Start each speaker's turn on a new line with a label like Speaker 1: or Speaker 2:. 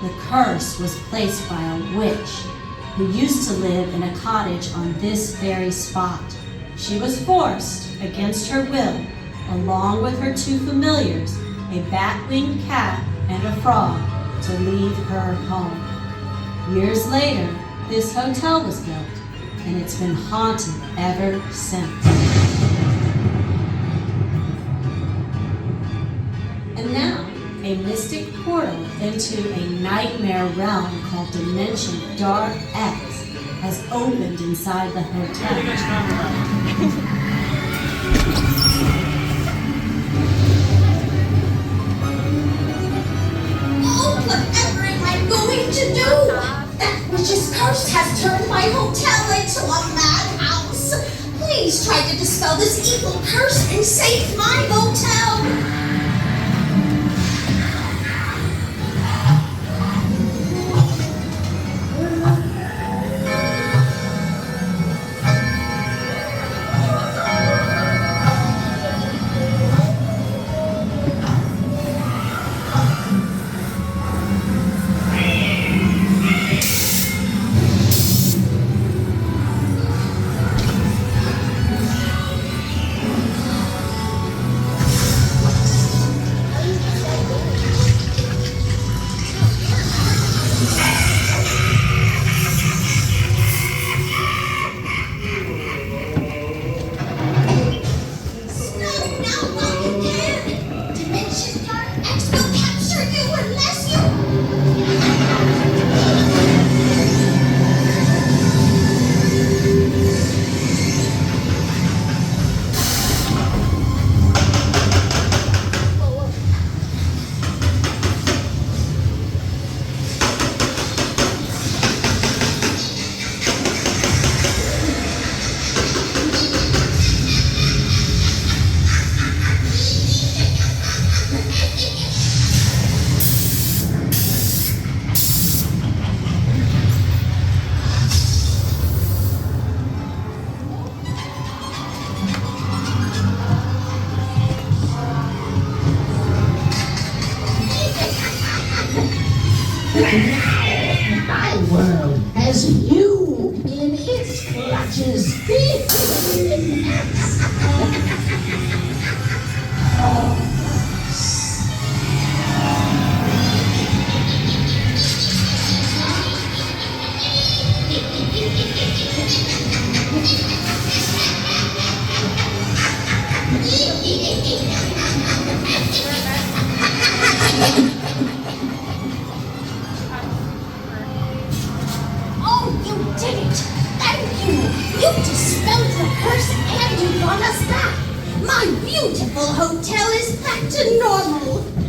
Speaker 1: The curse was placed by a witch who used to live in a cottage on this very spot. She was forced, against her will, along with her two familiars, a bat-winged cat and a frog, to leave her home. Years later, this hotel was built, and it's been haunted ever since. And now, a mystic portal into a nightmare realm called Dimension Dark X has opened inside the hotel.
Speaker 2: Oh, whatever am I going to do? That witch's curse has turned my hotel into a madhouse. Please try to dispel this evil curse and save my hotel.
Speaker 3: My world has you in its clutches.
Speaker 2: Oh, you did it! Thank you! You dispelled the curse and you brought us back! My beautiful hotel is back to normal!